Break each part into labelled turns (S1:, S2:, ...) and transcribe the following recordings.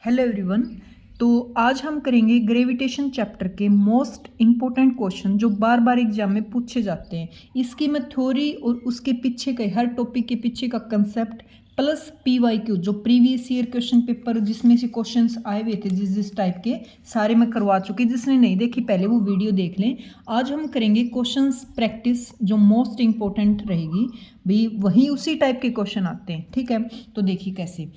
S1: Hello everyone. तो आज हम करेंगे ग्रेविटेशन चैप्टर के मोस्ट इम्पोर्टेंट क्वेश्चन जो बार बार एग्जाम में पूछे जाते हैं। इसकी मैं थ्योरी और उसके पीछे के हर टॉपिक के पीछे का कंसेप्ट प्लस PYQ जो प्रीवियस ईयर क्वेश्चन पेपर जिसमें से क्वेश्चंस आए हुए थे जिस टाइप के सारे मैं करवा चुकी। जिसने नहीं देखी पहले वो वीडियो देख लें। आज हम करेंगे क्वेश्चंस प्रैक्टिस जो मोस्ट इम्पोर्टेंट रहेगी भी, वही उसी टाइप के क्वेश्चन आते हैं। ठीक है, तो देखिए कैसे।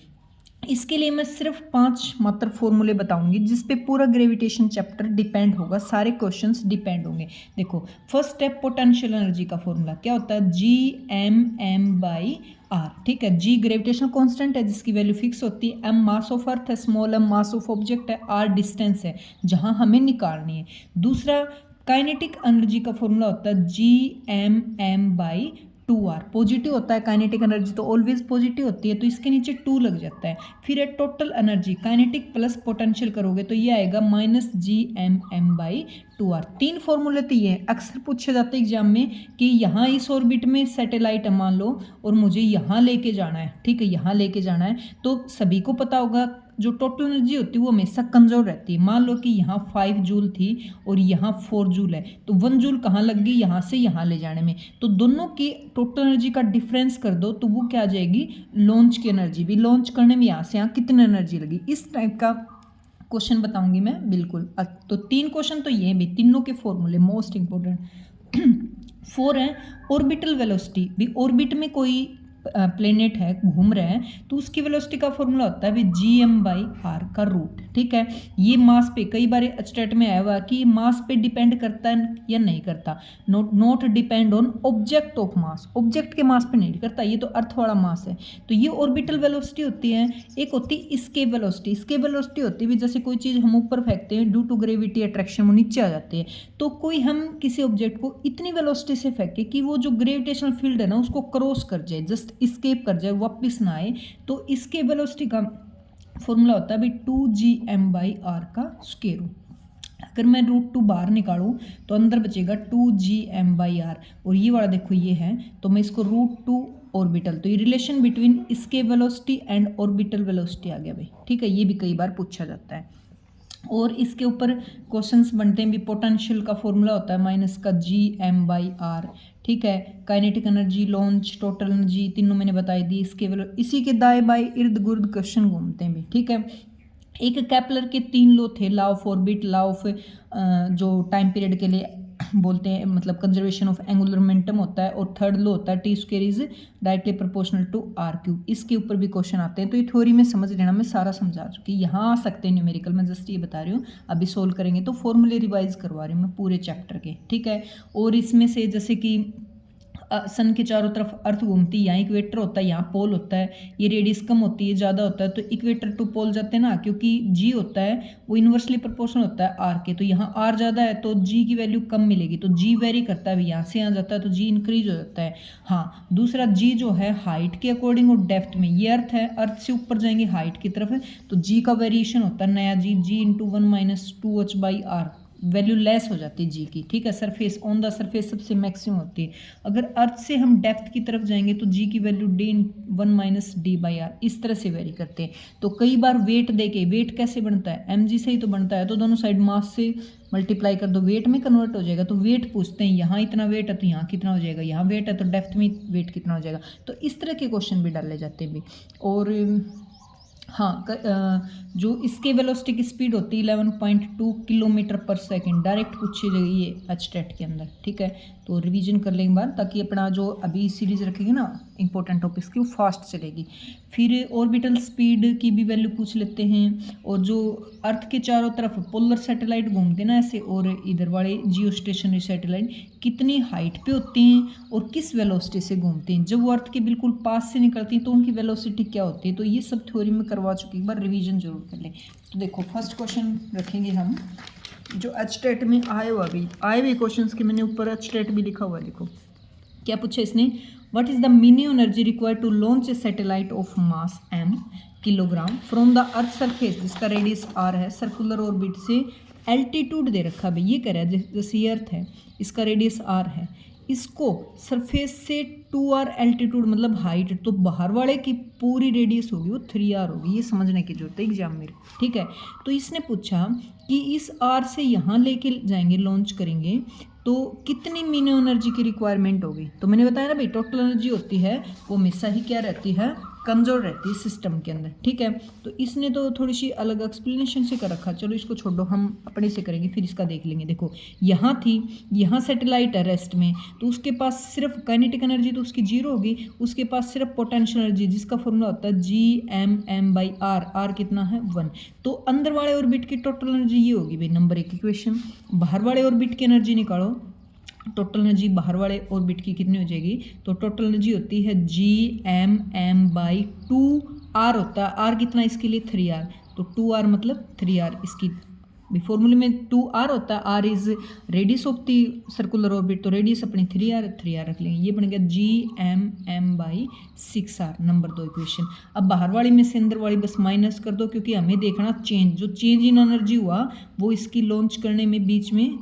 S1: इसके लिए मैं सिर्फ 5 मात्र फॉर्मूले बताऊंगी जिस पे पूरा ग्रेविटेशन चैप्टर डिपेंड होगा, सारे क्वेश्चंस डिपेंड होंगे। देखो, फर्स्ट स्टेप पोटेंशियल एनर्जी का फॉर्मूला क्या होता है, Gm/m/r। ठीक है, G ग्रेविटेशनल कांस्टेंट है जिसकी वैल्यू फिक्स होती है, m मास ऑफ अर्थ है, small m mass of object है, r डिस्टेंस है जहां हमें निकालनी है। दूसरा काइनेटिक एनर्जी का फॉर्मूला होता है Gmm/2r। पॉजिटिव होता है काइनेटिक एनर्जी तो ऑलवेज पॉजिटिव होती है, तो इसके नीचे 2 लग जाता है। फिर है total energy, kinetic plus potential करोगे तो ये आएगा -Gmm/2r। 3 फॉर्मूले तो ये हैं। अक्सर पूछे जाते हैं एग्जाम में कि यहाँ इस ऑर्बिट में सैटेलाइट है मान लो और मुझे यहाँ लेके जाना है। ठीक है, यहाँ लेके जाना है तो सभी को पता होगा जो टोटल एनर्जी होती है वो हमेशा कमजोर रहती है। मान लो कि यहाँ 5 जूल थी और यहाँ 4 जूल है, तो 1 जूल कहाँ लग गई, यहाँ से यहाँ ले जाने में। तो दोनों की टोटल एनर्जी का डिफरेंस कर दो तो वो क्या आ जाएगी, लॉन्च की एनर्जी। भी लॉन्च करने में यहाँ से यहाँ कितनी एनर्जी लगी, इस टाइप का क्वेश्चन बताऊंगी मैं बिल्कुल। तो 3 क्वेश्चन तो ये भी, तीनों के फॉर्मूले मोस्ट इंपॉर्टेंट। 4 है ऑर्बिटल वेलोसिटी। भी ऑर्बिट में कोई प्लेनेट है, घूम रहा है, तो उसकी वेलोसिटी का फॉर्मूला होता है भी Gm/r का रूट। ठीक है, ये मास पे कई बार स्टेट में आया हुआ कि मास पे डिपेंड करता है या नहीं करता। Not depend on object of mass, object के मास पे नहीं करता, ये तो अर्थ वाला मास है। तो ये ऑर्बिटल वेलोसिटी होती है। एक होती है स्केप वेलोसिटी। स्केप वेलोसिटी होती है जैसे कोई चीज़ हम ऊपर फेंकते हैं, ड्यू टू ग्रेविटी अट्रैक्शन वो नीचे आ जाती है। तो कोई हम किसी ऑब्जेक्ट को इतनी वेलोसिटी से फेंके कि वो जो ग्रेविटेशनल फील्ड है ना उसको क्रॉस कर जाए, जस्ट स्केप कर जाए, वापस ना आए, तो इसके वेलोसिटी का फॉर्मूला होता है भाई 2Gm/r का स्क्वायर रूट। अगर मैं √2 बाहर निकालूं तो अंदर बचेगा 2Gm/r, और ये वाला देखो ये है, तो मैं इसको √2 ऑर्बिटल, तो ये relation between escape velocity and orbital velocity आ गया भाई। ठीक है, ये भी कई बार पूछा जाता है। और इसके ऊपर क्वेश्चंस बनते हैं भी, पोटेंशियल का फॉर्मूला होता है माइनस का Gm/r। ठीक है, kinetic energy, launch, total energy, तीनों मैंने बताई दी। इसके इसी के दाएं बाएं इर्द गिर्द क्वेश्चन घूमते हैं भी। ठीक है, एक केपलर के 3 लॉ थे, law of orbit, law of जो टाइम पीरियड के लिए बोलते हैं, मतलब कंजर्वेशन ऑफ एंगुलर मोमेंटम होता है, और थर्ड लॉ होता है T² is directly proportional to r³। इसके ऊपर भी क्वेश्चन आते हैं, तो ये थ्योरी में समझ लेना, मैं सारा समझा चुकी। यहाँ आ सकते हैं न्यूमेरिकल, मैं जस्ट ये बता रही हूँ, अभी सोल्व करेंगे तो फॉर्मूले रिवाइज करवा रही हूँ मैं पूरे चैप्टर के। ठीक है, और इसमें से जैसे कि सन के चारों तरफ अर्थ घूमती है, यहाँ इक्वेटर होता है, यहाँ पोल होता है, ये रेडियस कम होती है ज़्यादा होता है, तो इक्वेटर टू पोल जाते हैं ना, क्योंकि G होता है वो इन्वर्सली प्रोपोर्शनल होता है R के, तो यहाँ R ज़्यादा है तो G की वैल्यू कम मिलेगी, तो G वेरी करता है, यहाँ से यहाँ जाता है तो G इंक्रीज हो जाता है। हाँ, दूसरा G जो है हाइट के अकॉर्डिंग और डेप्थ में, ये अर्थ है, अर्थ से ऊपर जाएंगे हाइट की तरफ है, तो G का वेरिएशन होता है नया G into 1 - 2h/r, value less हो जाती है जी की। ठीक है, सरफेस ऑन द सरफेस सबसे मैक्सिमम होती है। अगर अर्थ से हम डेप्थ की तरफ जाएंगे तो जी की वैल्यू d1 - d/r, इस तरह से वेरी करते हैं। तो कई बार वेट देके, वेट कैसे बनता है, mg से ही तो बनता है, तो दोनों साइड मास से मल्टीप्लाई कर दो, वेट में कन्वर्ट हो जाएगा। तो वेट पूछते हैं, यहाँ इतना वेट है तो यहाँ कितना हो जाएगा, यहाँ वेट है तो डेप्थ में वेट कितना हो जाएगा। तो इस तरह के क्वेश्चन भी डाले जाते हैं भी। और हाँ, जो इसके वेलोसिटी की स्पीड होती है 11.2 km/s, डायरेक्ट पूछी जाएगी ये HTET के अंदर। ठीक है, तो रिवीजन कर लेंगे बाद, ताकि अपना जो अभी सीरीज रखेंगे ना इंपॉर्टेंट टॉपिक्स की वो फास्ट चलेगी। फिर ऑर्बिटल स्पीड की भी वैल्यू पूछ लेते हैं, और जो अर्थ के चारों तरफ पोलर सैटेलाइट घूमते हैं ना ऐसे, और इधर वाले जियो स्टेशनरी सैटेलाइट कितनी हाइट पे होते हैं और किस वेलोसिटी से घूमते हैं। जब वो अर्थ के बिल्कुल पास से निकलती हैं तो उनकी वेलोसिटी क्या होती है, तो ये सब थ्योरी में करवा चुकी, एक बार रिवीजन जरूर कर लें। तो देखो, फर्स्ट क्वेश्चन रखेंगे हम जो HTET में आए हुए क्वेश्चंस के, मैंने ऊपर HTET भी लिखा हुआ है। देखो क्या पूछा इसने, what is the minimum energy required to launch a satellite of mass m kilogram from the earth surface, जिसका रेडियस r है, सर्कुलर ऑर्बिट से एल्टीट्यूड दे रखा भाई, ये कह रहा है जैसे ये अर्थ है, इसका रेडियस r है, इसको सरफेस से 2r एल्टीट्यूड मतलब हाइट, तो बाहर वाले की पूरी रेडियस होगी वो 3r होगी। ये समझने की जरूरत है एग्जाम में, ठीक है। तो इसने पूछा कि इस r से यहाँ लेके जाएंगे, लॉन्च करेंगे, तो कितनी मीनो एनर्जी की रिक्वायरमेंट होगी। तो मैंने बताया ना भाई, टोटल एनर्जी होती है वो हमेशा ही क्या रहती है, कमज़ोर रहती है सिस्टम के अंदर, ठीक है। तो इसने तो थोड़ी सी अलग एक्सप्लेनेशन से कर रखा, चलो इसको छोड़ो, हम अपने से करेंगे, फिर इसका देख लेंगे। देखो यहाँ थी, यहाँ सैटेलाइट है रेस्ट में, तो उसके पास सिर्फ काइनेटिक एनर्जी तो उसकी जीरो होगी, उसके पास सिर्फ पोटेंशियल एनर्जी जिसका फॉर्मूला होता है Gmm/r, आर कितना है 1। तो अंदर वाले ऑर्बिट की टोटल एनर्जी ये होगी भाई, नंबर 1 इक्वेशन। बाहर वाले ऑर्बिट की एनर्जी निकालो, टोटल एनर्जी बाहर वाले ऑर्बिट की कितनी हो जाएगी, तो टोटल एनर्जी होती है Gmm/2, r होता है, r कितना इसके लिए 3r, तो 2r मतलब 3r इसकी फॉर्मूले में 2r होता है, r is radius of the circular orbit, तो रेडियस अपनी 3r रख लेंगे, ये बन गया Gmm/6r, नंबर 2 इक्वेशन। अब बाहर वाली में से अंदर वाली बस माइनस कर दो, क्योंकि हमें देखना चेंज, जो चेंज इन एनर्जी हुआ वो इसकी लॉन्च करने में बीच में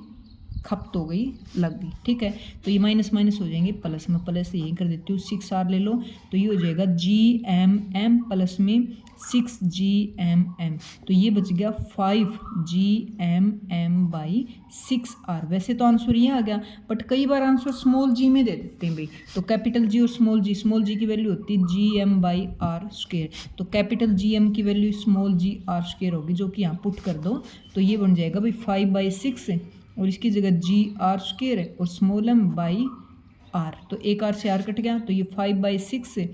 S1: खपत हो गई, लग गई, ठीक है। तो ये माइनस माइनस हो जाएंगे प्लस में, प्लस यही कर देती हूँ, 6r ले लो, तो ये हो जाएगा Gmm प्लस में 6Gmm, तो ये बच गया 5Gmm/6r। वैसे तो आंसर ये आ गया, बट कई बार आंसर स्मॉल जी में दे देते हैं भाई, तो कैपिटल जी और स्मॉल जी की वैल्यू होती है Gm/r², तो कैपिटल Gm की वैल्यू स्मॉल g/r² होगी, जो कि यहाँ पुट कर दो, तो ये बन जाएगा भाई 5/6 और इसकी जगह Gr² है और स्मॉल m/r, तो एक r से r कट गया, तो ये 5/6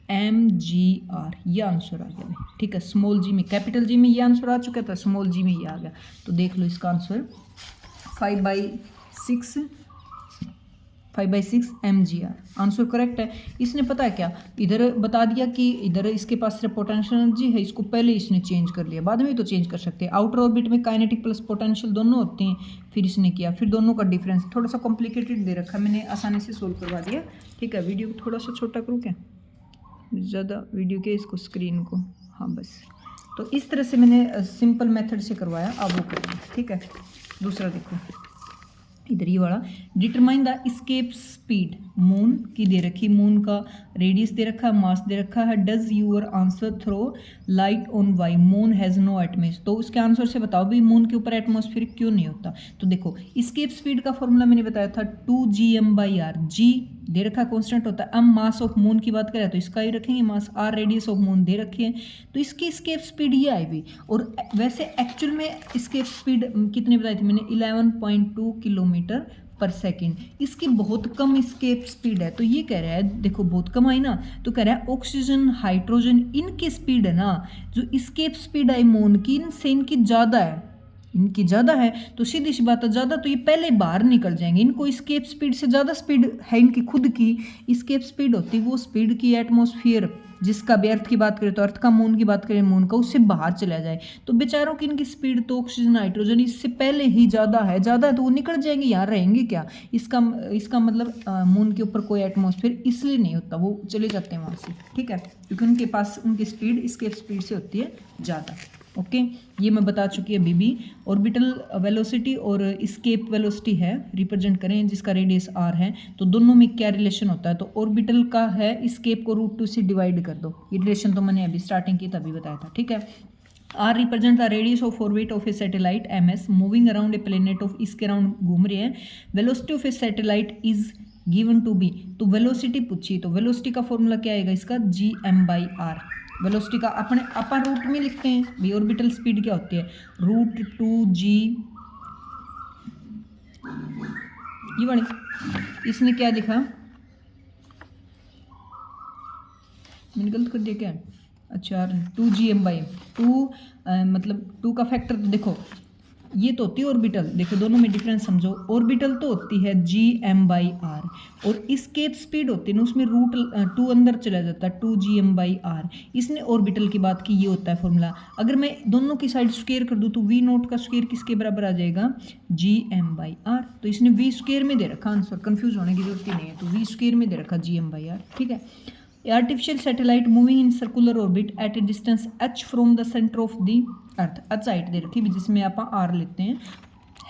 S1: mgr, ये आंसर आ गया भाई, ठीक है। स्मॉल जी में, कैपिटल जी में ये आंसर आ चुका था, स्मॉल जी में ये आ गया, तो देख लो इसका आंसर 5/6 mgr, आंसर करेक्ट है। इसने पता है क्या, इधर बता दिया कि इधर इसके पास सिर्फ पोटेंशियल एनर्जी है, इसको पहले इसने चेंज कर लिया, बाद में तो चेंज कर सकते हैं। आउटर ऑर्बिट में काइनेटिक प्लस पोटेंशियल दोनों होते हैं, फिर इसने किया, फिर दोनों का डिफरेंस थोड़ा सा कॉम्प्लिकेटेड दे रखा, मैंने आसानी से सोल्व करवा दिया, ठीक है। वीडियो को थोड़ा सा छोटा करूँ क्या, ज़्यादा वीडियो के इसको स्क्रीन को, हाँ बस, तो इस तरह से मैंने सिंपल मेथड से करवाया, अब वो करेंगे, ठीक है। दूसरा देखो इधर ये वाला, determine the escape speed, moon की दे रखी, मून का रेडियस दे रखा है, मास दे रखा है, does your answer throw light on why, moon has no atmosphere, तो उसके आंसर से बताओ भी मून के ऊपर एटमॉस्फेयर क्यों नहीं होता। तो देखो एस्केप स्पीड का फॉर्मूला मैंने बताया था 2Gm/r, g दे रखा कांस्टेंट होता है, m मास ऑफ मून की बात करें तो इसका ही रखेंगे मास, r रेडियस ऑफ मून दे रखी है, तो इसकी एस्केप स्पीड ये आई भी। और वैसे एक्चुअल में एस्केप स्पीड कितनी बताई थी मैंने, 11.2 किलोमीटर पर सेकेंड, इसकी बहुत कम एस्केप स्पीड है। तो ये कह रहा है, देखो बहुत कम आई ना, तो कह रहा है ऑक्सीजन हाइड्रोजन इनकी स्पीड है ना, जो एस्केप स्पीड है मून की, इनसे इनकी ज़्यादा है, इनकी ज़्यादा है, तो सीधी सी बात है ज़्यादा, तो ये पहले बाहर निकल जाएंगे, इनको स्केप स्पीड से ज़्यादा स्पीड है इनकी खुद की, स्केप स्पीड होती है वो स्पीड की एटमॉस्फेयर जिसका भी अर्थ की बात करें तो अर्थ का, मून की बात करें मून का, उससे बाहर चला जाए, तो बेचारों की इनकी स्पीड तो ऑक्सीजन हाइड्रोजन इससे पहले ही ज़्यादा है तो वो निकल जाएंगे, यहाँ रहेंगे क्या, इसका मतलब मून के ऊपर कोई एटमॉस्फेयर इसलिए नहीं होता, वो चले जाते हैं वहाँ से, ठीक है, क्योंकि उनके पास उनकी स्पीड स्केप स्पीड से होती है ज़्यादा। ओके ये मैं बता चुकी है अभी भी। ऑर्बिटल वेलोसिटी और स्केप वेलोसिटी है, रिप्रेजेंट करें जिसका रेडियस r है, तो दोनों में क्या रिलेशन होता है, तो ऑर्बिटल का है स्केप को √2 से डिवाइड कर दो, ये रिलेशन तो मैंने अभी स्टार्टिंग की तभी बताया था, ठीक है। r represent the radius of orbit of a satellite ms moving around a planet of, इसके अराउंड घूम रहे हैं। Velocity of a satellite is given to be, तो वेलोसिटी पूछी, तो वेलोसिटी का फॉर्मूला क्या आएगा इसका, Gm/r। वेलोसिटी का अपन रूट में लिखते हैं भाई, ऑर्बिटल स्पीड क्या होती है, √2g, ये वाली, इसने क्या लिखा, मैंने गलत कर दिया क्या, अच्छा 2Gm/m, 2 मतलब 2 का फैक्टर, तो देखो ये तो होती है ऑर्बिटल, देखो दोनों में डिफरेंस समझो, ऑर्बिटल तो होती है Gm/r और स्केप स्पीड होती है ना, उसमें √2 अंदर चला जाता है 2Gm/r, इसने ऑर्बिटल की बात की, ये होता है फॉर्मूला। अगर मैं दोनों की साइड स्क्वायर कर दूँ तो v0 का स्क्वायर किसके बराबर आ जाएगा, Gm/r, तो इसने v² में दे रखा आंसर, कंफ्यूज होने की जरूरत ही नहीं है, तो v² में दे रखा Gm/r, ठीक है। Artificial satellite moving in circular orbit at a distance h from the centre of the earth, h height दे रखी जिसमें आप r लेते हैं,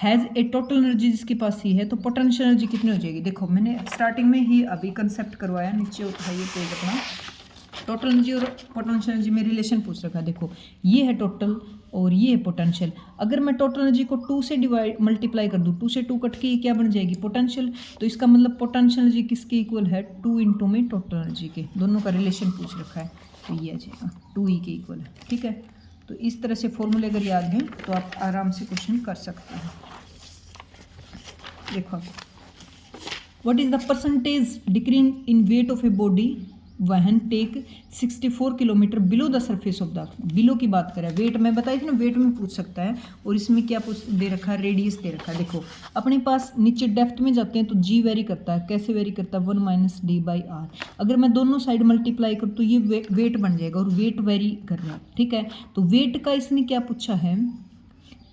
S1: हैज़ ए टोटल एनर्जी जिसके पास ये है, तो पोटेंशियल एनर्जी कितनी हो जाएगी। देखो मैंने स्टार्टिंग में ही अभी कंसेप्ट करवाया, नीचे उठाइए पेज अपना। टोटल एनर्जी और पोटेंशियल एनर्जी में रिलेशन पूछ रखा है। देखो ये है टोटल और ये है पोटेंशियल। अगर मैं टोटल एनर्जी को 2 से मल्टीप्लाई कर दूँ, 2 से 2 कट के ये क्या बन जाएगी, पोटेंशियल। तो इसका मतलब पोटेंशियल एनर्जी किसके इक्वल है, 2 इंटू में टोटल एनर्जी के, दोनों का रिलेशन पूछ रखा है, तो ये आ जाएगा 2E के इक्वल है। ठीक है, तो इस तरह से फॉर्मूले अगर याद है तो आप आराम से क्वेश्चन कर सकते हैं। देखो what is the percentage decrease in weight of a body when take 64 kilometre below the surface of the, below की बात करें, वेट मैं बताई थी ना, वेट में पूछ सकता है। और इसमें क्या दे रखा है, रेडियस दे रखा है। देखो अपने पास नीचे डेप्थ में जाते हैं तो जी वेरी करता है, कैसे वेरी करता है, 1 माइनस डी बाई आर। अगर मैं दोनों साइड मल्टीप्लाई करूँ तो ये वेट बन जाएगा, और वेट वेरी कर रहा है। ठीक है, तो वेट का इसने क्या पूछा है,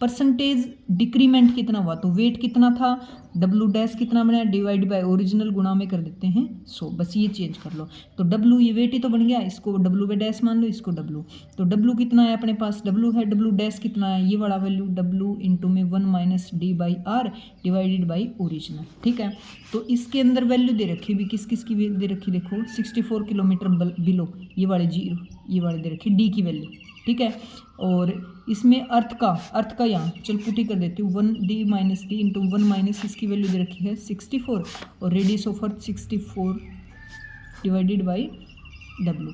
S1: परसेंटेज डिक्रीमेंट कितना हुआ, तो वेट कितना था, डब्लू डैश कितना बना, डिवाइड बाय ओरिजिनल गुणा में कर देते हैं 100, बस ये चेंज कर लो। तो डब्लू ये वेट ही तो बन गया, इसको डब्लू बाय डैश मान लो, इसको डब्लू। तो डब्लू कितना है अपने पास, डब्लू है, डब्लू डैश कितना है, ये वाला वैल्यू डब्लू इंटू में 1 minus D by R divided by original. ठीक है, तो इसके अंदर वैल्यू दे रखी भी, किस किस की दे रखी, देखो 64 किलोमीटर बिलो, ये वाले जीरो, ये वाले दे रखी डी की वैल्यू। ठीक है, और इसमें अर्थ का यहाँ चल पुटी कर देती हूँ, 1 D minus D into 1 minus इसकी वैल्यू दे रखी है 64, और radius of earth 64 divided by W.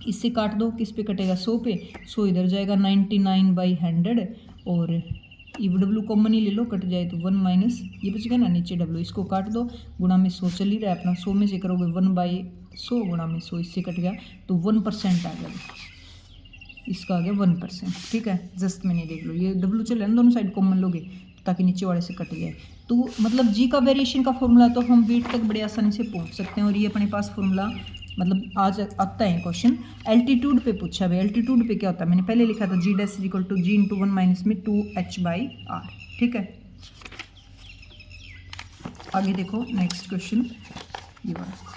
S1: इससे काट दो, किस पे कटेगा, 100 पे, 100 इधर जाएगा 99 बाई 100, और ये डब्लू कॉमन ही ले लो, कट जाए तो 1 माइनस ये बचेगा ना नीचे डब्लू, इसको काट दो, गुणा में 100 चल ही रहा है अपना, 100 में से करोगे 1 बाई 100 गुणा में 100, इससे कट गया तो 1% आ गया, इसका आ गया 1%। ठीक है, जस्ट मैंने देख लो, ये डब्लू चल रहा है ना, दोनों साइड कॉमन लोगे ताकि नीचे वाले से कट जाए। तो मतलब जी का वेरिएशन का फॉर्मूला तो हम वेट तक बड़े आसानी से पहुंच सकते हैं, और ये अपने पास फॉर्मूला मतलब आज आता है क्वेश्चन। एल्टीट्यूड पे पूछा भाई, एल्टीट्यूड पे क्या होता है, मैंने पहले लिखा था g dash equal to g into 1 minus में 2h बाई आर। ठीक है, आगे देखो नेक्स्ट क्वेश्चन, ये वाला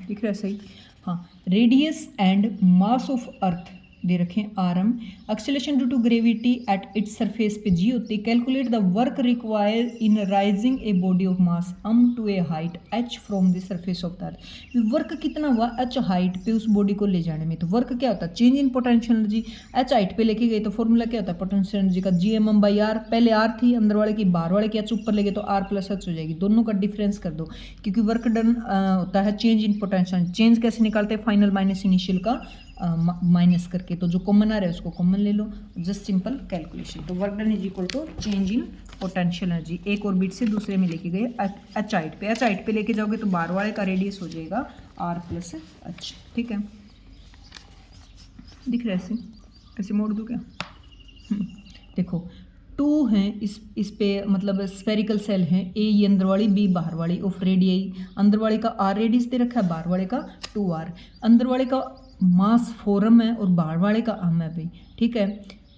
S1: दिख रहा है सही, हाँ। Radius and mass of earth दे रखें R M, acceleration due to gravity at its surface पे जी होती है। Calculate the work required in raising a body of mass m to a height h from the surface of the earth. Work कितना हुआ H height पे उस body को ले जाने में, तो वर्क क्या होता है, change in potential energy. H height पे लेके गए तो फॉर्मूला क्या होता है पोटेंशियल एनर्जी का, G M M by R. पहले आर थी अंदर वाले की, बाहर वाले की एच ऊपर ले गए तो आर प्लस एच हो जाएगी, दोनों का डिफरेंस कर दो, क्योंकि वर्क डन होता है चेंज इन पोटेंशियल। चेंज कैसे निकालते हैं, फाइनल माइनस इनिशियल का माइनस करके, तो जो कॉमन आ रहा है उसको कॉमन ले लो, जस्ट सिंपल कैलकुलेशन। तो work done is equal to change in potential energy, एक ऑर्बिट से दूसरे में लेके गए एच हाइट पे। एच हाइट पे लेके जाओगे तो बाहर वाले का रेडियस हो जाएगा आर प्लस एच। ठीक है, दिख रहा है ऐसे, ऐसे मोड़ दूँ क्या, देखो 2 हैं इस पे, मतलब स्फेरिकल सेल है, ए ये अंदर वाली, बी बाहर वाली, ऑफ रेडियई। अंदर वाले का आर रेडियस दे रखा है, बाहर वाले का 2r। अंदर वाले का मास फोरम है और बाहर वाले का एम है भाई। ठीक है,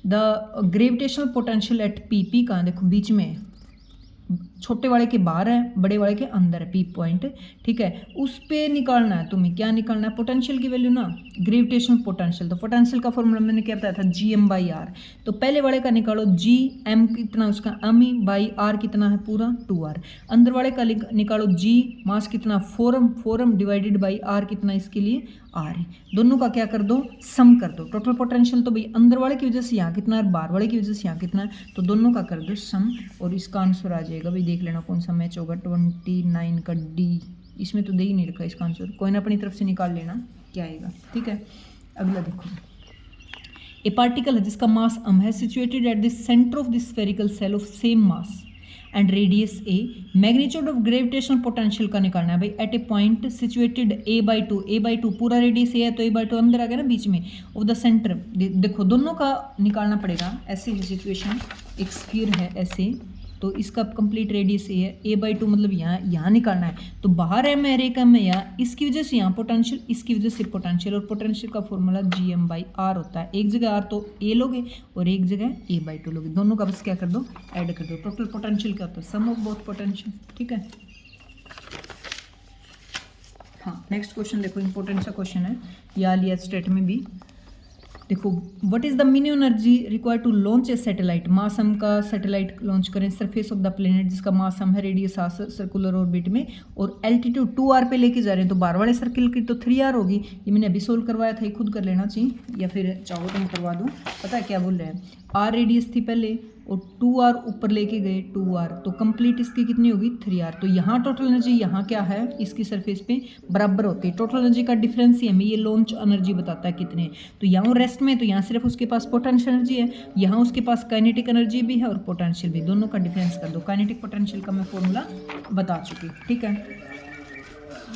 S1: the gravitational potential at P, P कहाँ देखो बीच में है, छोटे वाले के बाहर है, बड़े वाले के अंदर है पी पॉइंट। ठीक है, उस पे निकालना है तुम्हें, क्या निकालना है, पोटेंशियल की वैल्यू ना, ग्रेविटेशनल पोटेंशियल। तो पोटेंशियल का फॉर्मूला मैंने क्या बताया था, जी एम बाई आर। तो पहले वाले का निकालो, जी एम कितना उसका एम ई बाई आर कितना है पूरा 2r। अंदर वाले का निकालो, जी मास कितना फोरम डिवाइडेड बाई आर कितना इसके लिए आर है। दोनों का क्या कर दो, सम कर दो। टोटल पोटेंशियल तो भाई अंदर वाले की वजह से यहाँ कितना है, बाहर वाले की वजह से यहाँ कितना है, तो दोनों का कर दो सम, और इसका आंसर आ जाएगा भाई, देख लेना कौन सा मैच होगा, 29 का डी। इसमें तो दे ही नहीं रखा इसका आंसर, कोई ना अपनी तरफ से निकाल लेना क्या आएगा। ठीक है, अगला देखो, ए पार्टिकल है जिसका मास m है, situated at the centre of the spherical shell of same mass and radius A. Magnitude of gravitational potential का निकालना है भाई, एट ए पॉइंट सिचुएटेड a/2 पूरा रेडियस ए है तो a/2 अंदर आ गया ना बीच में, ऑफ द सेंटर। देखो दोनों का निकालना पड़ेगा, ऐसे ही सिचुएशन, एक स्फीयर है ऐसे, तो इसका कंप्लीट रेडियस ए है, a/2 मतलब यहाँ निकालना है, तो बाहर एम है, एक एम है यहाँ, इसकी वजह से यहाँ पोटेंशियल, इसकी वजह से पोटेंशियल, और पोटेंशियल का formula G M by R होता है। एक जगह आर तो ए लोगे और एक जगह a/2 लोगे, दोनों का बस क्या कर दो, ऐड कर दो। टोटल पोटेंशियल क्या होता है, सम ऑफ बोथ पोटेंशियल। ठीक है, हाँ नेक्स्ट क्वेश्चन देखो, इंपॉर्टेंट सा क्वेश्चन है, या लिया स्टेट में भी। देखो what is the minimum energy required to launch a satellite, mass हम का सैटेलाइट लॉन्च करें सरफेस ऑफ द प्लेनेट जिसका मास हम है रेडियस सर्कुलर ऑर्बिट में और एल्टीट्यूड 2r पे लेके जा रहे हैं, तो बार वाले सर्किल की तो 3r होगी। ये मैंने अभी सोल्व करवाया था, ये खुद कर लेना चाहिए या फिर चाहो तो मैं करवा दूँ। पता है क्या बोल रहे हैं, r रेडियस थी पहले और 2r ऊपर लेके गए 2r, तो कंप्लीट इसकी कितनी होगी 3r। तो यहाँ टोटल एनर्जी यहाँ क्या है इसकी सरफेस पे बराबर होती है। टोटल एनर्जी का डिफरेंस ही हमें ये लॉन्च एनर्जी बताता है कितने। तो यहाँ रेस्ट में तो यहाँ सिर्फ उसके पास पोटेंशियल एनर्जी है, यहाँ उसके पास काइनेटिक एनर्जी भी है और पोटेंशियल भी, दोनों का डिफरेंस कर दो। काइनेटिक पोटेंशियल का मैं फॉर्मूला बता चुकी, ठीक है।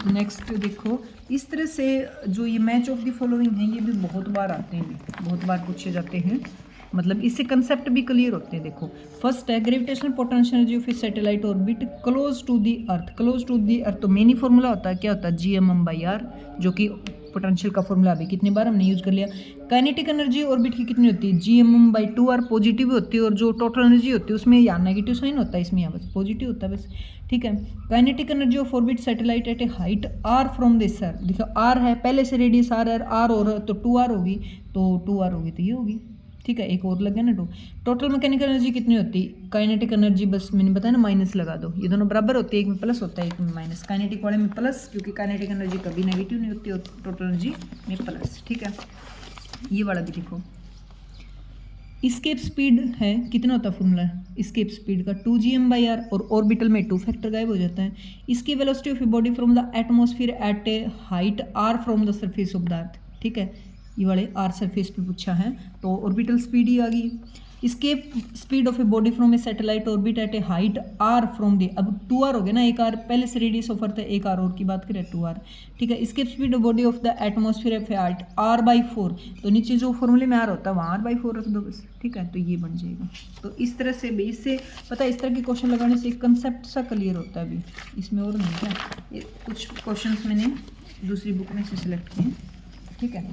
S1: नेक्स्ट देखो इस तरह से जो ये मैच ऑफ द फॉलोइंग है ये भी बहुत बार आते हैं, बहुत बार पूछे जाते हैं, मतलब इससे कंसेप्ट भी क्लियर होते हैं। देखो फर्स्ट है gravitational potential energy of a satellite orbit close to the earth. Close to the earth तो मेन ही फॉर्मूला होता है, क्या होता है GMM/r, जो कि पोटेंशियल का फॉर्मूला अभी कितनी बार हमने यूज कर लिया। काइनेटिक एनर्जी ऑर्बिट की कितनी होती है GMM/2r, पॉजिटिव होती है, और जो टोटल एनर्जी होती है उसमें यहाँ नेगेटिव साइन होता है, इसमें यहाँ बस पॉजिटिव होता है बस, ठीक है। Kinetic energy of orbit satellite at a height r from this sir, देखो r है पहले से रेडियस r है, r और तो 2r होगी, तो 2r होगी तो ये होगी, ठीक है। एक और लग गया ना 2। टोटल मैकेनिकल एनर्जी कितनी होती है, काइनेटिक एनर्जी बस मैंने बताया ना माइनस लगा दो, ये दोनों बराबर होते हैं, एक में प्लस होता है एक में माइनस। काइनेटिक वाले में प्लस क्योंकि काइनेटिक एनर्जी कभी नेगेटिव नहीं होती और टोटल एनर्जी में प्लस, ठीक है। ये वाला भी देखो स्केप स्पीड है, कितना होता है फॉर्मूला स्केप स्पीड का 2gm/r, और ऑर्बिटल में 2 फैक्टर गायब हो जाता है। इसकी velocity of a body from the atmosphere at a height r from the surface of the earth, ठीक है। ये वाले r सरफेस पे पूछा है तो ऑर्बिटल स्पीड ही आ गई। Escape speed of a body from a satellite orbit at a height r from the, अब 2r हो गया ना, एक r पहले से रेडियस ऑफ अर्थ है, एक r और की बात करें 2r, ठीक है। Escape speed of body of the atmosphere of a height r/4, तो नीचे जो फॉर्मूले में r होता है वहाँ r/4 रख दो बस, ठीक है, तो ये बन जाएगा। तो इस तरह से इससे पता है इस तरह के क्वेश्चन लगाने से एक कंसेप्ट सा क्लियर होता है। अभी इसमें और नहीं क्या, ये कुछ क्वेश्चन मैंने दूसरी बुक में से सिलेक्ट किए, ठीक है,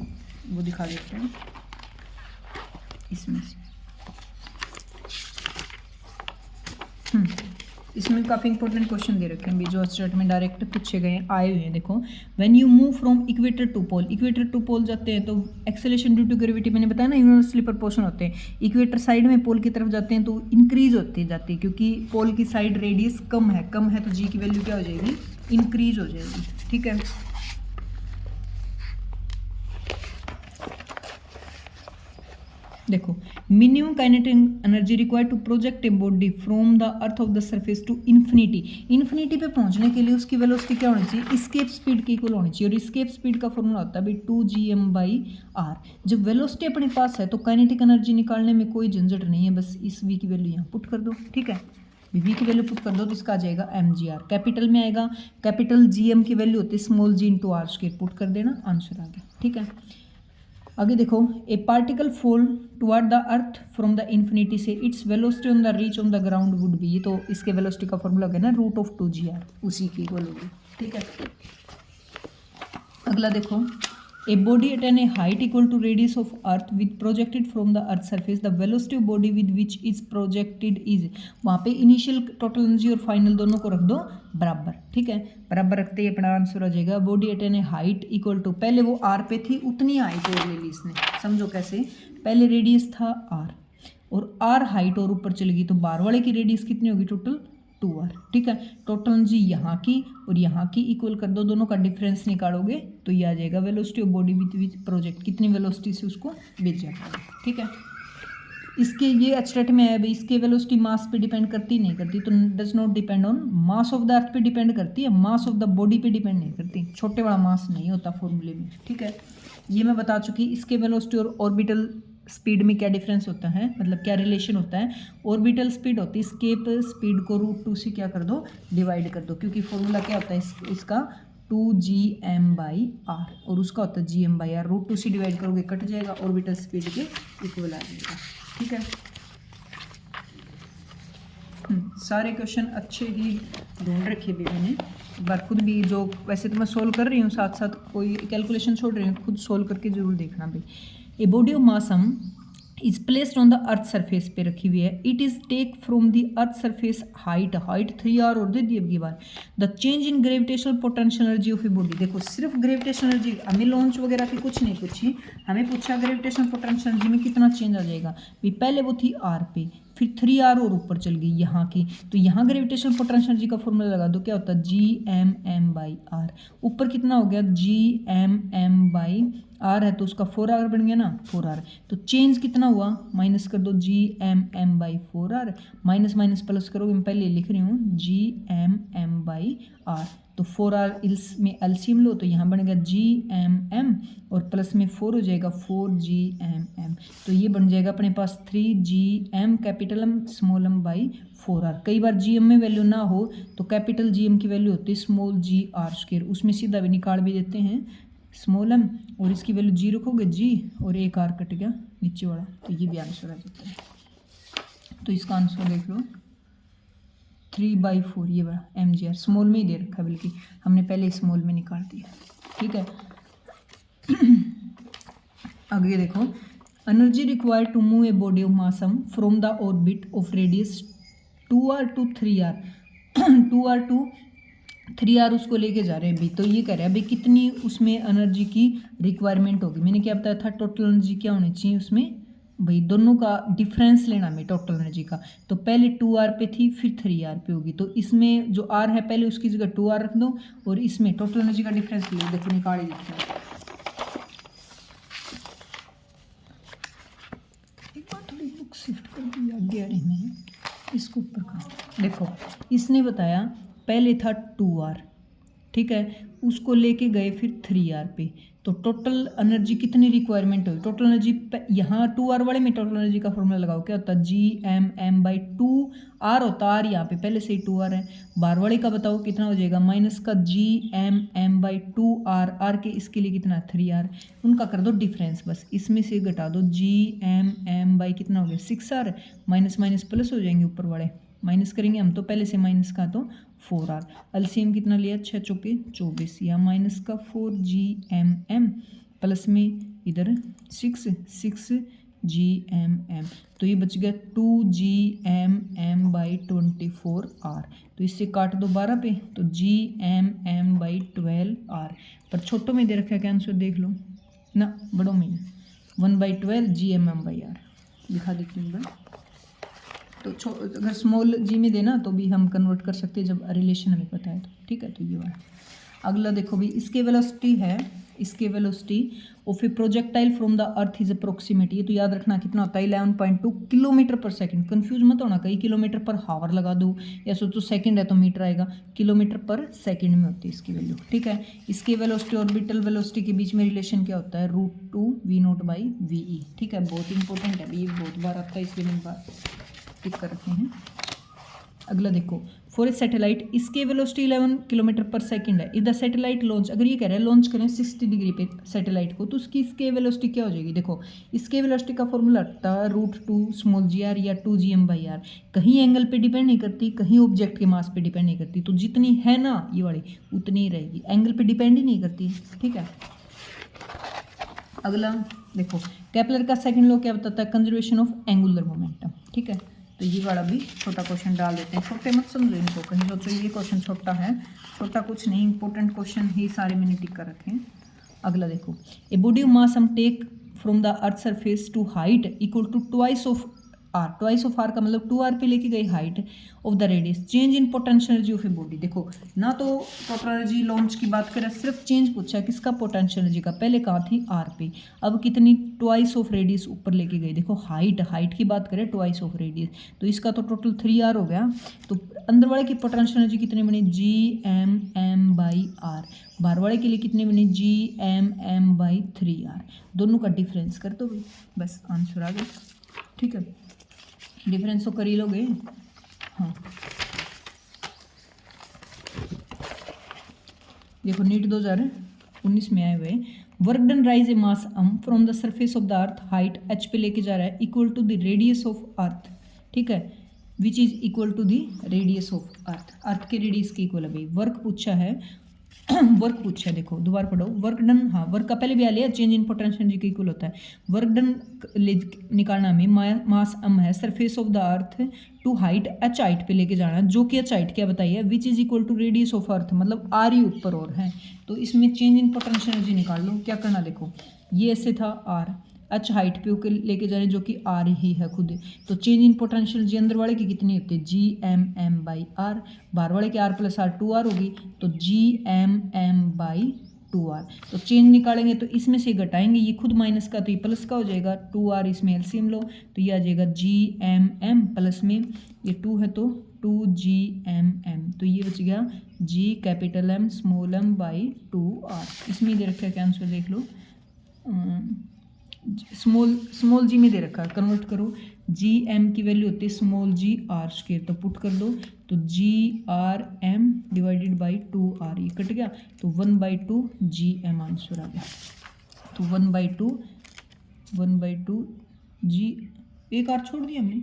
S1: वो दिखा देते हैं इसमें से। इसमें काफ़ी इंपॉर्टेंट क्वेश्चन दे रखे हैं भी, जो स्टेट में डायरेक्ट पूछे गए आए हुए हैं। देखो when you move from equator to pole, equator to pole जाते हैं तो एक्सेलरेशन ड्यू टू ग्रेविटी मैंने बताया ना यूनिवर्सली प्रोपोर्शन होते हैं। इक्वेटर साइड में पोल की तरफ जाते हैं तो इंक्रीज होती जाती है, क्योंकि पोल की साइड रेडियस कम है तो जी की वैल्यू क्या हो जाएगी, इंक्रीज हो जाएगी, ठीक है। देखो minimum kinetic energy required to project a body from the earth of the surface to infinity पे पहुंचने के लिए उसकी वेलोसिटी क्या होनी चाहिए, स्केप स्पीड के इक्वल होनी चाहिए। और स्केप स्पीड का फॉर्मूला होता है भाई 2gm/r। जब वेलोसिटी अपने पास है तो काइनेटिक एनर्जी निकालने में कोई झंझट नहीं है, बस इस v की वैल्यू यहाँ पुट कर दो, ठीक है। v की वैल्यू पुट कर दो तो इसका आ जाएगा mgr, कैपिटल में आएगा, कैपिटल gm की वैल्यू होती है small g into r square, put कर देना, आंसर आ गया, ठीक है। आगे देखो a particle fall toward the earth from the infinity से its velocity on the reach on the ground would be, ये तो इसके वेलोसिटी का फॉर्मूला है ना √2gr, उसी की इक्वल होगी, ठीक है। अगला देखो a body at an a height equal to radius of earth with projected from the earth surface, the velocity of body with which is projected is, वहाँ पे इनिशियल टोटल एनर्जी और फाइनल दोनों को रख दो बराबर, ठीक है। बराबर रखते ही अपना आंसर आ जाएगा body at an a height equal to, पहले वो r पे थी उतनी हाइट और ले ली इसने, समझो कैसे, पहले रेडियस था r और r हाइट और ऊपर चली गई तो बार वाले की रेडियस कितनी होगी टोटल 2r, ठीक है। टोटल एनर्जी यहाँ की और यहाँ की इक्वल कर दो, दोनों का डिफरेंस निकालोगे तो ये आ जाएगा velocity of body with project, कितनी वेलोसिटी से उसको भेजा, ठीक है। इसके ये एचरेट में है भाई, इसके वेलोसिटी मास पे डिपेंड करती नहीं करती, तो does not depend on mass of the अर्थ पे डिपेंड करती है, मास ऑफ द बॉडी पे डिपेंड नहीं करती, छोटे वाला मास नहीं होता फॉर्मूले में, ठीक है। ये मैं बता चुकी। इसके वेलोसिटी और ऑर्बिटल स्पीड में क्या डिफरेंस होता है, मतलब क्या रिलेशन होता है। ऑर्बिटल स्पीड होती है स्केप स्पीड को √2 से क्या कर दो, डिवाइड कर दो, क्योंकि फॉर्मूला क्या होता है इसका 2gm/r और उसका होता है gm/r, √2 से डिवाइड करोगे कट जाएगा, ऑर्बिटल स्पीड के इक्वल आ जाएगा, ठीक है। सारे क्वेश्चन अच्छे ही ढूंढ रखे भी मैंने, एक बार खुद भी, जो वैसे तो मैं सोल्व कर रही हूँ साथ साथ कोई कैलकुलेशन छोड़ रही हूँ, खुद सोल्व करके जरूर देखना भाई। ए बॉडी ऑफ मास हम is placed on the earth surface पे रखी हुई है। It is take from the earth surface height 3r और दे दी अब की बार the change in gravitational potential energy of a body. देखो सिर्फ ग्रेविटेशनल एनर्जी, हमें लॉन्च वगैरह की कुछ नहीं पूछी, हमें पूछा ग्रेविटेशनल पोटेंशियल एनर्जी में कितना चेंज आ जाएगा। भाई पहले वो थी r पे, फिर 3r और ऊपर चल गई यहाँ की, तो यहाँ ग्रेविटेशनल पोटेंशियल एनर्जी का फॉर्मूला लगा दो, क्या होता है Gmm/r। ऊपर कितना हो गया Gmm/r है, तो उसका 4r बन गया ना, 4r। तो चेंज कितना हुआ, माइनस कर दो Gmm/4r, माइनस माइनस प्लस करोगे, मैं पहले लिख रही हूँ Gmm/r। तो 4r में एलसीएम लो तो यहाँ बन गया Gmm और प्लस में 4 हो जाएगा 4Gmm। तो ये बन जाएगा अपने पास 3Gm capital M small M by 4r। कई बार Gm में वैल्यू ना हो तो कैपिटल Gm की वैल्यू होती है स्मॉल gr², उसमें सीधा भी निकाल भी देते हैं स्मॉल एम, और इसकी वैल्यू g रखोगे g और एक r कट गया नीचे वाला, तो ये भी आंसर आ जाता है। तो इसका आंसर देख लो 3/4, ये बड़ा mgr स्मॉल में ही दे रखा है, बल्कि हमने पहले स्मॉल में निकाल दिया। ठीक है, आगे देखो, energy required to move a body of mass some from the orbit of radius 2r to 3r 2r to 3r उसको लेके जा रहे हैं अभी। तो ये कह रहे हैं अभी कितनी उसमें एनर्जी की रिक्वायरमेंट होगी। मैंने क्या बताया था, टोटल एनर्जी क्या होनी चाहिए उसमें, भाई दोनों का डिफरेंस लेना हमें टोटल एनर्जी का। तो पहले 2r पे थी, फिर 3r पे होगी, तो इसमें जो r है पहले उसकी जगह 2r रख दो, और इसमें टोटल एनर्जी का डिफरेंस ले, देखो निकाल ही देते हैं। एक बार थोड़ी बुक शिफ्ट कर दी आगे आ रही नहीं, इसको ऊपर कर। देखो इसने बताया पहले था 2r, ठीक है, उसको लेके गए फिर 3r पे, तो टोटल एनर्जी कितनी रिक्वायरमेंट होगी, टोटल एनर्जी यहाँ 2r वाले में टोटल एनर्जी का फॉर्मूला लगाओ, क्या होता है Gmm/2r होता है, r यहाँ पे पहले से ही 2r है। बार वाले का बताओ कितना हो जाएगा, माइनस का Gmm/2r, r के इसके लिए कितना 3r, उनका कर दो डिफरेंस, बस इसमें से घटा दो Gmm कितना हो गया 6r, माइनस माइनस प्लस हो जाएंगे ऊपर वाले, माइनस करेंगे हम तो पहले से माइनस का, तो 4r। एलसीएम कितना लिया, 6 चौके 24, या माइनस का 4Gmm प्लस में इधर 6Gmm, तो ये बच गया 2Gmm/24r। तो इससे काट दो 12 पे, तो Gmm/12r। पर छोटों में दे रखा है, क्या आंसर देख लो ना, बड़ों में 1/12 Gmm/r दिखा देती हूँ। तो अगर स्मॉल जी में देना तो भी हम कन्वर्ट कर सकते हैं जब रिलेशन हमें पता है तो। ठीक है, तो ये वाला। अगला देखो भी, इसके वेलोसिटी है, इसके velocity of A projectile from the earth is approximate, ये तो याद रखना कितना होता है 11.2 किलोमीटर पर सेकंड। कंफ्यूज मत होना, कहीं किलोमीटर पर हावर लगा दो, या सोचो सेकंड है तो मीटर आएगा, किलोमीटर पर सेकंड में होती है इसकी वैल्यू। ठीक है, इसके वेलोसिटी ऑर्बिटल वेलोसिटी के बीच में रिलेशन क्या होता है, √2v0/ve। ठीक है, बहुत इंपॉर्टेंट है, ये बहुत बार आता है, इसलिए मैंने बार टिक कर रखे हैं। अगला देखो, फॉर ए सैटेलाइट, इसके वेलोसिटी 11 किलोमीटर पर सेकंड है। इधर सैटेलाइट लॉन्च, अगर ये कह रहा है लॉन्च करें 60 डिग्री पे सैटेलाइट को, तो उसकी इसके वेलोसिटी क्या हो जाएगी। देखो इसके वेलोसिटी का फॉर्मूला होता है √2g या 2Gm/r। कहीं एंगल पे डिपेंड नहीं करती, कहीं ऑब्जेक्ट के मास पे डिपेंड नहीं करती, तो जितनी है ना ये वाली उतनी ही रहेगी, एंगल पे डिपेंड ही नहीं करती। ठीक है, अगला देखो, केपलर का सेकंड लॉ क्या बताता है, कंजर्वेशन ऑफ एंगुलर मोमेंटम। ठीक है, तो ये वाला भी छोटा क्वेश्चन डाल देते हैं, छोटे मत समझो इनको, कहीं सोचो ये क्वेश्चन छोटा है, छोटा कुछ नहीं, इंपॉर्टेंट क्वेश्चन ही सारे मैंने टिक कर रखे हैं। अगला देखो, ए बॉडी ऑफ मास हम take from the earth surface to height equal to twice of r, twice of r का मतलब 2r पे लेके गई height of the radius, change in potential energy of a body. देखो ना तो total energy launch की बात करें, सिर्फ चेंज पूछा है किसका, पोटेंशियल एनर्जी का। पहले कहाँ थी r पे, अब कितनी, ट्वाइस ऑफ रेडियस ऊपर लेके गई। देखो हाइट की बात करें ट्वाइस ऑफ रेडियस, तो इसका तो टोटल 3r हो गया, तो अंदर वाले की पोटेंशियल एनर्जी कितनी बनी, Gmm/r। बाहर वाले के लिए कितनी बनी, Gmm/3r। दोनों का डिफरेंस कर दो भाई, बस आंसर आ गया। ठीक है, डिफरेंस तो कर ही लोगे। हाँ देखो, नीट 2019 में आए हुए, work done rise a mass m from the surface of the earth, height h पे लेके जा रहा है, equal to the radius of earth. ठीक है, which is equal to the radius of earth, earth के रेडियस के इक्वल है भाई। वर्क पूछा है वर्क पूछा है, देखो दोबारा पढ़ो। वर्क डन, हाँ वर्क का पहले भी आ लिया, चेंज इन पोटेंशियल एनर्जी के इक्वल होता है। वर्क डन निकालना हमें, मास m है, surface of the earth to height h height पे लेके जाना है, जो कि h हाइट क्या बताइए, which is equal to radius of earth, मतलब r ही ऊपर और है। तो इसमें चेंज इन पोटेंशियल एनर्जी निकाल लो। क्या करना, देखो ये ऐसे था r, h हाइट पे होकर लेके जाने, जो कि r ही है खुद। तो चेंज इन पोटेंशियल जी अंदर वाले की कितनी होती है, G M M by R, बाहर वाले की r प्लस आर 2r होगी, तो G M M by 2r। तो चेंज निकालेंगे तो इसमें से घटाएंगे, ये खुद माइनस का तो ये प्लस का हो जाएगा, 2r इसमें एलसीएम लो तो ये आ जाएगा जी एम एम, प्लस में ये 2 है तो 2GMM, तो ये बच गया G capital M small m by 2r। इसमें दे रखा है, क्या आंसर देख लो, स्मॉल जी में दे रखा है, कन्वर्ट करो, जी एम की वैल्यू होती है स्मॉल जी आर स्क्वायर, तो पुट कर दो, तो g R M divided by 2r, ये कट गया, तो 1/2 जी एम आंसर आ गया। तो 1/2 जी, एक आर छोड़ दिया हमने,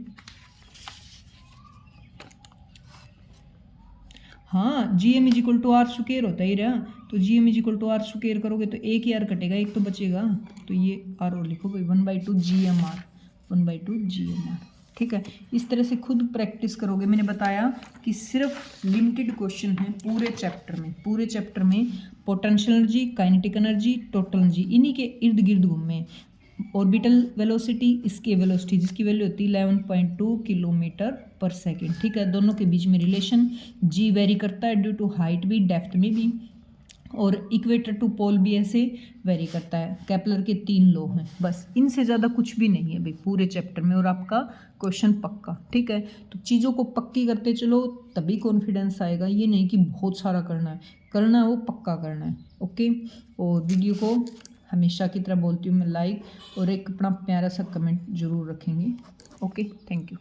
S1: हाँ G M is equal to R square होता ही रहा, तो G M is equal to R square करोगे तो एक ही आर कटेगा, एक तो बचेगा, तो ये आर और लिखो भाई, 1/2 G M R, 1/2 G M R. ठीक है, इस तरह से खुद प्रैक्टिस करोगे। मैंने बताया कि सिर्फ लिमिटेड क्वेश्चन है पूरे चैप्टर में potential energy, kinetic energy, total energy, इन्हीं के इर्द गिर्द घूमे। ऑर्बिटल वेलोसिटी, इसकी वेलोसिटी जिसकी वैल्यू होती है 11.2 किलोमीटर पर सेकेंड। ठीक है, दोनों के बीच में रिलेशन, जी वेरी करता है ड्यू टू हाइट भी, डेप्थ में भी, और इक्वेटर टू पोल भी ऐसे वेरी करता है। केपलर के 3 लॉ हैं, बस इनसे ज़्यादा कुछ भी नहीं है भाई पूरे चैप्टर में, और आपका क्वेश्चन पक्का। ठीक है, तो चीज़ों को पक्की करते चलो तभी कॉन्फिडेंस आएगा, ये नहीं कि बहुत सारा करना है वो पक्का करना है। ओके, और वीडियो को हमेशा की तरह बोलती हूँ मैं, लाइक और एक अपना प्यारा सा कमेंट जरूर रखेंगे। Okay, thank you.